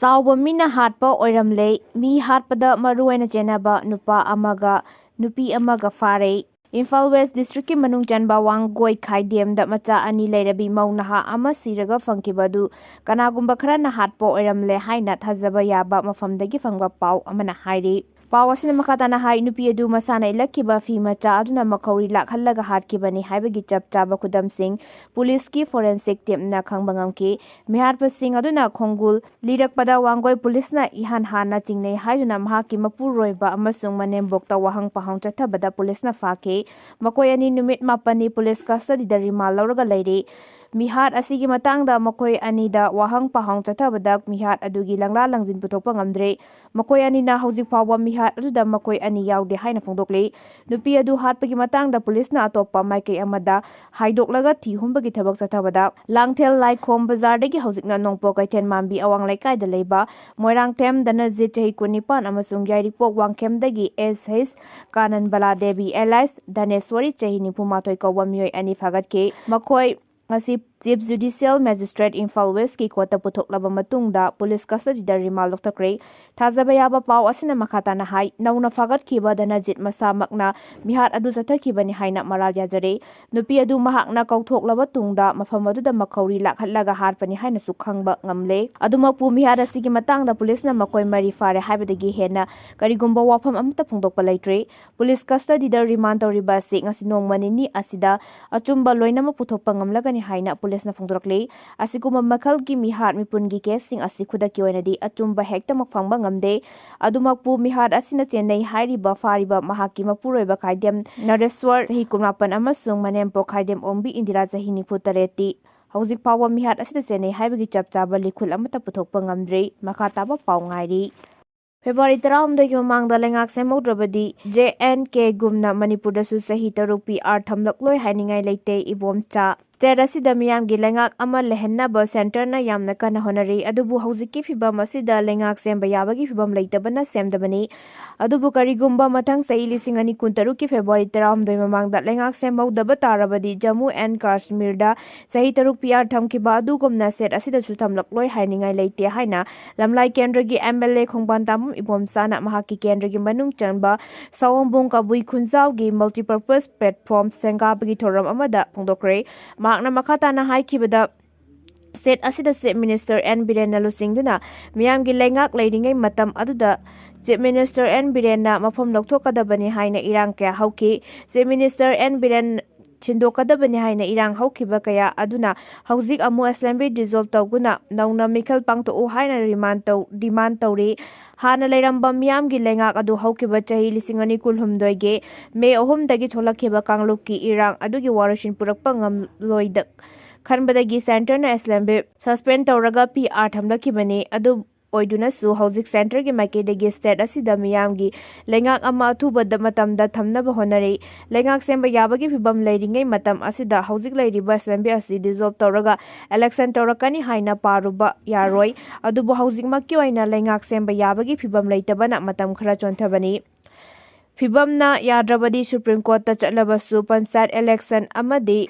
Sauba mina hatpa oiramle mi hatpada maruena jenaba nupa amaga nupi amaga fare Imphal West District ki manung chanba Wangoi Khaidem da macha ani leirabi maunaha ama siraga fangkibadu kanagumba khara na hatpo oiramle haina thajaba yaba mafamdagi fangba pau amana hairi Pau asina makatana hai nupi adu masana ilakkiba fi macha aduna makhauri lakhallaga hatkibani haibagi chap chaba khudam sing police ki forensic team na khangba ngamki miharpa sing aduna khongul lirakpada Wangoi police na ihan hana chingnei haiduna mahaki mapuroiba amasung manembokta wahang pahang chathabada police na fake makoi ani numit mapani police custody da rimal lauraga leiri Mihat asigi matangda makoi anida wahang pahang chathabada mihat adugi langla langjin puthokpa ngamdre makoi ani na hojik phawa mihat aduda makoi ani yaude haina phongdokle nupi adu hatpagi matangda police na atopa maikei amada haidoklaga thi humbagi thabak chathabada langthel laikhom bazar dagi hojikna nongpo kaithen mambi awang laikai da leiba moirang them dana je chahi kunipan amasung yairipok wangkem dagi sh kanan bala devi elias daneswari chahi nipumatoi kawwa mioi ani phagatke makoi ngasi Chief Judicial Magistrate Imphal West ki kota puthok laba matungda police custody da rimal loktakre thajaba yaba pau asina makhatana hai nauna fagat khiba dana jit masa makna mihat adu jathakibani haina maral yajare nupi adu mahakna kauthok laba tungda mafam adu da makhauri lakhallaga harpani haina su khangba ngamle aduma pu mihat asigi matangda police na makoi mari fare haibadagi hena karigumba wafam amta phongdokpa leitre police custody da remand toriba se ngasi nongmani ni asida achumba loinama puthokpa ngamlagani haina police na phongdorakle asikuma makhlgi mihat mipungi case sing asi khudaki oinadi achumba hektamak phangba ngamde adumakpu mihat asina chennai hyriba fariba mahaki mapuroiba khaidem nareswar sahi kumapan amasung manempo khaidem ombi indira sahi nifu tareti hojik pawa mihat asida chennai haibagi chapchaba likhul amata puthokpa ngamdre makhataba pau ngairi February 13 ki mamangda leingak Semhoudrabadi JNK gumna Manipur da su sahi taruk PR thamlakloi hainingai leite ibom cha State asida miyamgi leingak ama lehenna center na yamna kana honari adubu hojikki fibam asida leingak semba yabagi fibam leitabana semdabani adubu karigumba mathang sahi lising ani kuntaruk ki February 13 mamangda leingak semhoudraba tarabadi Jammu and Kashmir da sahi taruk PR thamkiba adugumna set asida su thamlakloi hainingai leite haina lamlai kendragi MLA khongban tam ibom sana mahaki kendragi manung chanba sawombung kabui khunjawgi multipurpose platform sengabagi thoram amada phongdokre makna makhatana haikibada state asida Chief Minister N Biren lusingduna miyamgi leingak leiringai matam aduda Chief Minister N Biren na mafam lokthokadabani haina irang kya hauki Chief Minister N Biren chindokadabani haina irang haukiba kaya aduna hojik amu assembly dissolve tawguna nauna mikal pangto haina demand tawri hana leiramba miyamgi leingak adu haukiba chahi lisingani kulhumdoi ge May 3 dagi tholakhiba kanglukki irang adugi warashin purakpa ngamloida khanbadagi center na assembly suspend tawraga PR thamlakhibani adu oiduna su hojik center gi makedagi state asida miyamgi leingak ama athubada matamda thamnaba honari leingak semba yabagi fibam leiringai matam asida hojik leiriba assembly asi dissolve tawraga election tawrakani haina paruba yaroi adubu hojik makki oina leingak semba yabagi fibam leitabana matam khara chonthabani fibamna yadrabadi Supreme Court ta chatlabasu panchayat election amadi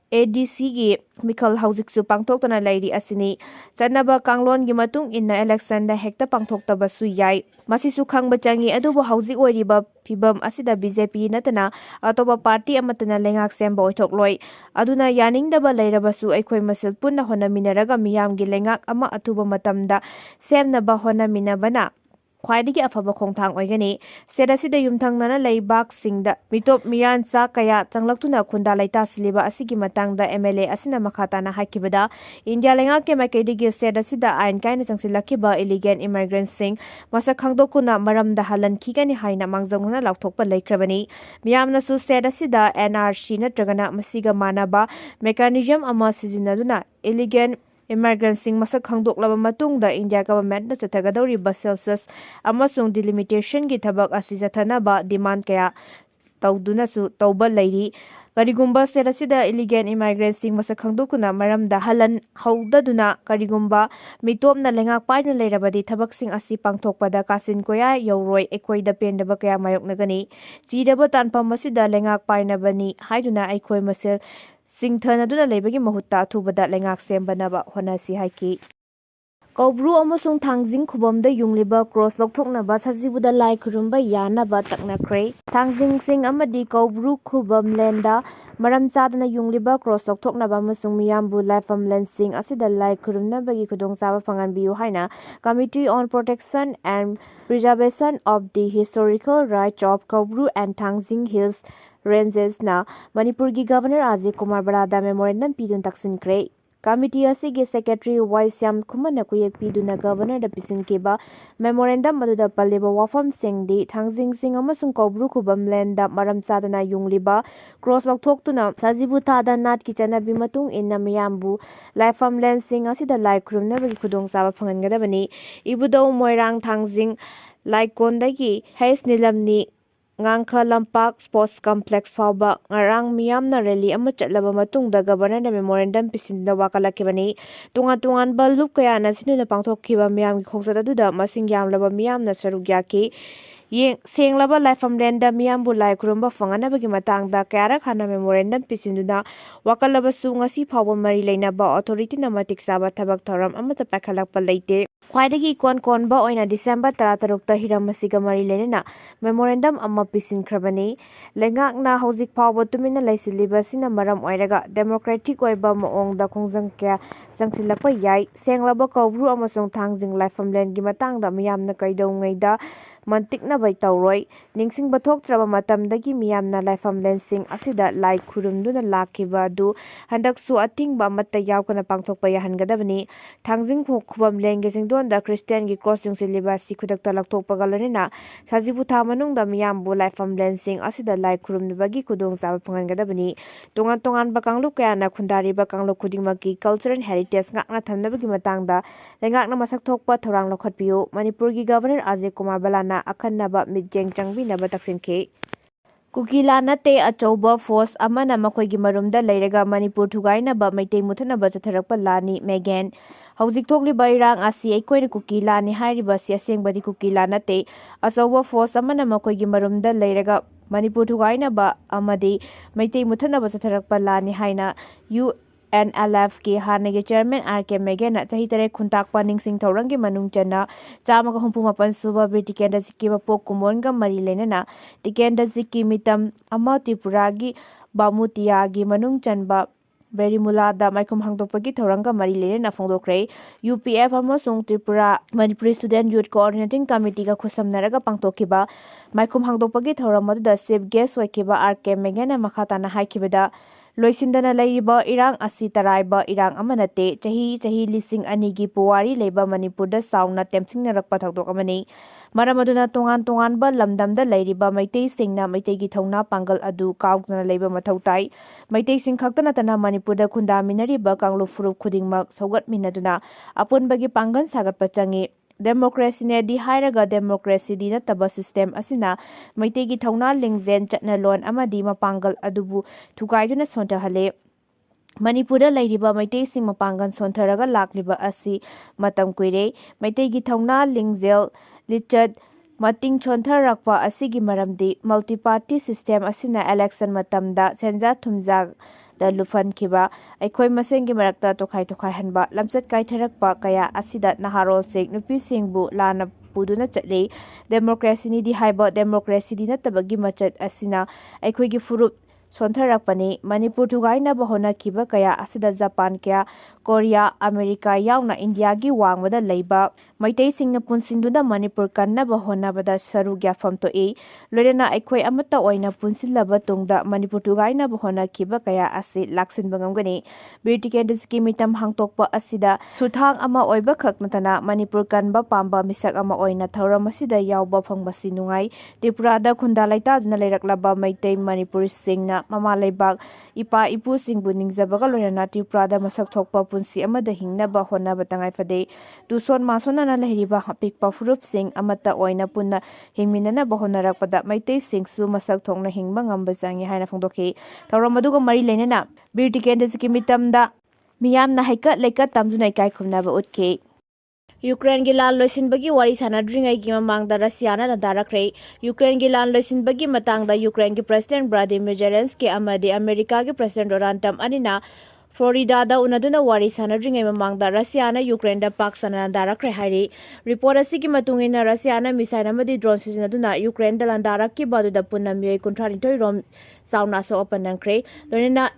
ADC gi mikal hojik su pangthoktana leiri asini chanaba kanglon gi matung inna election da hekta pangthokta su yai masi su khangba changi adubu hojik oiriba fibam asida BJP natana atoba party amatana leingak semba oithokloi aduna yaningdaba leirabasu aikhoi masil punna honaminaraga miyamgi leingak ama athuba matamda semnaba honaminabana khwaidigi afaba khongthang oigani state asida yumthangnana leibak singda mitop miran cha kaya changlaktuna khunda laita siliba asigi matangda MLA asina makhatana hakibada India leingak ke makedigi state asida ain kaina changsilakiba illegal immigrants sing masa khangdokuna maramda halan khigani haina mangjongna laukthokpa leikrabani miyamna su state asida NRC natragana masiga manaba mechanism ama sijinaduna illegal immigrants sing masak khangdoklaba matungda India government na chathagadori census amasung delimitation gi thabak asi jathanaba demand kaya tawduna su tawba leiri karigumba state asida illegal immigrants sing masak khangdokuna maramda halan haudaduna karigumba mitopna leingak paina leirabadi thabak sing asi pangthokpada kasin koya yoroi ekoida pendaba kaya mayoknagani chidaba tanpam asida leingak paina bani haiduna aikoi masel singthana duna leibagi mahutta thubada leingak sembanaba honasi haiki Kaubru amasung thangjing khubamda yungliba cross lokthoknaba sajibuda lai khurumba yanaba taknakre. Thangjing sing amadi kaubru khubam lenda maram chadana yungliba cross lokthoknaba amasung miyambu laifam lensing asida lai khurumnabagi khudongchaba phanganbiyu haina Committee on Protection and Preservation of the Historical Rights of Kaubru and Thangjing Hills Ranges na Manipur gi Governor Ajay Kumar Barada memorandum pidun taksinkre. Committee asigi Secretary Waisyam Khumana kuyak piduna Governor da pisinkiba memorandum aduda paliba wafam singdi thangjing sing amasung kaubru khubam lenda maram chadana yungliba cross lokthokuna sajibu thada nat ki chanabi matung inna miyambu laifam land sing asida lai khurumnabagi khudong chaba phangangadabani ibudo moirang thangjing laikondagi hais nilamni Ngangkha Lampak Sports Complex fauba ngarang miyamna rally ama chatlaba matungda governor na memorandum pisinda wakalakibani tungan balup kaya na sinuna pangthokkiba miyamgi khongsat aduda masing yamlaba miyamna saruk yaki senglaba laifam lenda miyambu lai khurumba fanganabagi matangda kayarak hana memorandum pisinduna wakalaba su ngasi fauba mari leinaba authority na matik saba thabak thoram amata pakhalakpa leite Khwaidagi konba oina December 13 ta hiramasiga mari lenena memorandum amma pisinkrabani leingak na hojik phawba tumina laisiliba sina maram oiraga democratic oiba maongda khongjang kya jangsilakpa yai senglaba kaubru amasung thangjing laifam land gi matangda miyamna kaidongaida mantikna bai tawroi ningsing bathoktraba matamdagi miyamna laifam lensing asida lai khurumduna lakiba du handaksu atingba matta yaukana pangthokpa yahangadabani thangjing khubam lenge singdonda Christian gi crossing silibasi khudakta laktokpaga lanena sajibu tha manungda miyambu laifam lensing asida lai khurumnubagi khudong chaba phangangadabani tongan bakanglu kayana khundariba kanglu khudingmaki cultural heritage ngakna thamnabagi matangda lengakna masak thokpa thorang lokhatpiu Manipur gi Governor Ajay Kumar Balana akhanaba mitjeng changbinaba taksinke Kuki Lan Natte achouba force amana makhlgi marumda leiraga Manipur thugainaba maitei muthanaba chatharakpa lani Megan hojik thokliba irang asi aikoi Kuki lani hyriba si asengbadi Kuki Lan Natte achouba force amana makhlgi marumda leiraga Manipur thugainaba amadi maitei muthanaba chatharakpa lani haina UNLF ki hanagi chairman RK Megan na chahi tare khuntakpa ningsing thaurangi manung chana chamaga humpumapan suba britikenda sikki bapok kumonga mari lenana tikenda sikki mitam ama tripuragi bamutiyagi manung chanba Berimula da maikum hangdokpagi thoranga mari lenana phongdokre UPF amasung Tripura Manipur Student Youth Coordinating Committee ga khusamnaraga pangtokkiba maikum hangdokpagi thoramada chief guest oikiba RK Megan na makhatana haikibada Loisindana lairiba irang asi taraiba irang amanate chahi lising anigi puwari leiba Manipurda sauna temsingnarakpa thakdok amani maramaduna tongan ba lamdamda lairiba maitei singna maitei gi thongna pangal adu kaugna leiba mathautai maitei sing khaktana tana Manipurda khundaminariba kanglu furup khudingmak sogat minaduna apunbagi pangan sagatpa changi Democracy ne di hairaga democracy di nataba system asina maitegi thongna lingzen chatna lon amadi mapangal adubu thugaiduna sontahale Manipurda lairiba maitei sing mapangan sontharaga lakliba asi matam kuire maitegi thongna lingzel lichat mating chontharakpa asigi maramdi multi party system asina election matamda senja thumja da lufan kiba aikoi masengi marakta tokhai hanba lamchat kai tharakpa kaya asida naharol sek nupi singbu lana puduna chatle democracy ni di haiba democracy di natabagi machat asina aikoi gi furup sontharakpani Manipur thugaina bahona kiba kaya asida Japan kya Korea America yauna India gi wangwada leiba maitei singna punsinduna Manipur kanna bahona bada saru gyafam to e lorena aikoi amata oina punsillaba tungda Manipur thugaina bahona kiba kaya asi laksin bangamgani British ki mitam hangtokpa asida suthang ama oiba khaknatana Manipur kanba pamba misak ama oina thauram asida yawba phangbasi nungai Tripurada khunda laita duna leiraklaba maitei Manipur singna mama leibak ipa ipu singbu ningjabaga loyana Tripurada masak thokpa punsi amada hingnaba honaba tangai fade duson masonana lehriba hapikpa furup sing amata oina punna hingminana bahonarakpada maitei singsu masak thokna hingba ngamba jangi haina phongdokhi thauram mari lenena British ki mitamda miyamna haika leika tamduna ikai khumnaba utke Ukraine gi lan loisinbagi wari sanadringai gi mamangda Russia na darakre Ukraine gi lan loisinbagi matangda Ukraine gi President Vladimir Zelensky amadi America gi President Donald Trump anina Florida unaduna wari sanadringai mamangda Russiana Ukraine pak sanandarakre hairi. Report asigi matungina Russiana misail amadi drone sizinaduna Ukraine landarakki baduda punna miyoi 32 rom sauna so openangkre. Lonina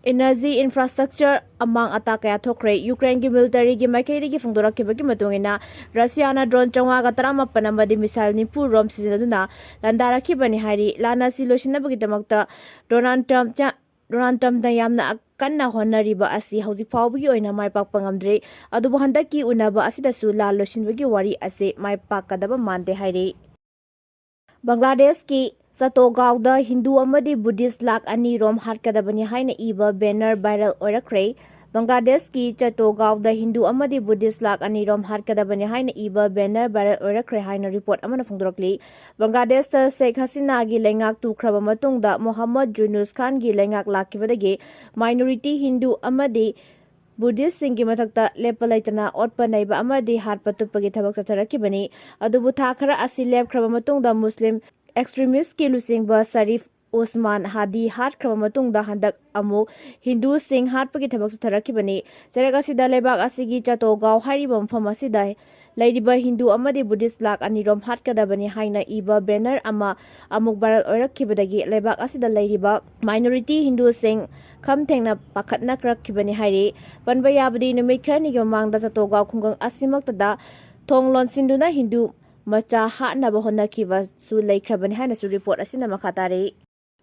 energy infrastructure amang atakaya thokre Ukraine gi military gi maikhairi gi fungdorakibagi matungina Russiana drone chonga ga 18 amadi misail nipu rom sizinaduna landarakibani hairi. Lana silosinabagi damakta Donald Trump da yamna kanna honariba asi hauzik fawbagi oina mai pakpa ngamdre adubu handaki unaba asidasu la losinbagi wari ase mai pakadaba mande haire. Bangladesh ki Chattogarh da Hindu amadi Buddhist lak ani rom hatkadabani haina iba banner viral oirakre. Bangladesh ki Chattogarh da Hindu amadi Buddhist lak ani rom hatkadabani haina iba banner viral oirakre haina report amana phongdorokli. Bangladesh ta Sheikh Hasina gi leingak tukraba matungda Mohammad Yunus Khan gi leingak lakibadagi minority Hindu amadi Buddhist singi mathakta lepalaitana otpa naiba amadi hatpa tupagi thabak chacharakibani adubu tha khara asi lepkraba matungda Muslim extremist ki lusingba Sharif Usman Hadi hat kraba matungda handak amu Hindu sing hatpagi thabak chacharakibani jarega sida lebak asigi Chattogarh hyriba mpham asida Lairiba Hindu amadi Buddhist lak anirom hatkadabani haina iba banner ama amuk baral oirakibadagi lebak asida lairiba minority Hindu sing khamthengna pakhatna krakibani hairi panba yabadi numit khrani gi mamangda Chattogarh khungang asimaktada thonglon sinduna Hindu macha hatnaba honakiba su laikhrabani haina su report asina makhatari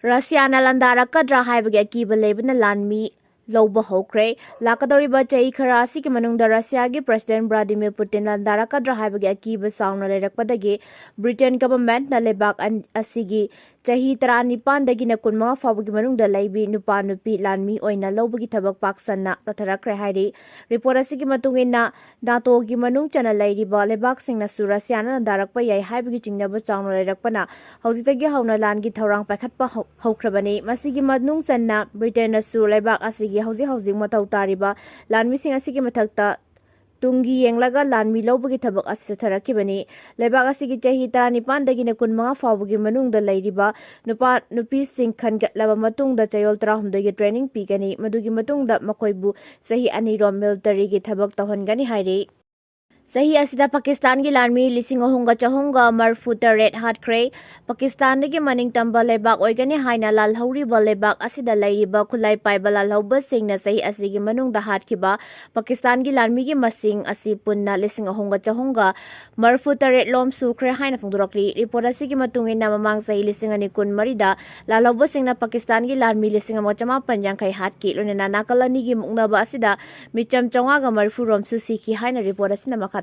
Russiana landarakadra haibagi akiba lebana lanmi Loba hokre lakadoriba chahi khara asigi manungda Russia gi President Vladimir Putin landarakadra haibagi akiba sauna leirakpadagi Britain government na lebak asigi chahi 19 dagi na 15 fawagi manungda laibi nupa nupi lanmi oina lobagi thabak paksanna tatharakre hairi report asigi matungina NATO gi manung chana lairiba lebak singna su Russia na landarakpa yai haibagi chingnaba sauna leirakpana haujitagi hauna langi thorang pakhatpa hokrabani masigi manung channa Britain na su lebak asigi hauji matau tariba lanmi sing asigi mathakta tungi yenglaga lanmi lobagi thabak asi tharakibani lebak asigi chahi 19 dagi na 15 fawbagi manungda lairiba nupa nupi sing khangatlaba matungda chayol 30 gi training pigani madugi matungda makoibu sahi ani rom military gi thabak tahongani hairi Sahi asida Pakistan gi lanmi lising ohunga chahunga marfu taret hatkre Pakistan dagi maning tamba lebak oigani haina lal hauri ba lebak asida lairiba khulai paiba lal hauba singna sahi asigi manungda hatkiba Pakistan gi lanmi gi masing asi punna lising ohunga chahunga marfu taret lom sukre haina phungdorokli report asigi matungina mamang sahi lising ani kun marida lal hauba singna Pakistan gi lanmi lising amo chama panjang khai hatki lonena nakalani gi muknaba asida micham chonga ga marfu rom su sikhi haina report asina makhatari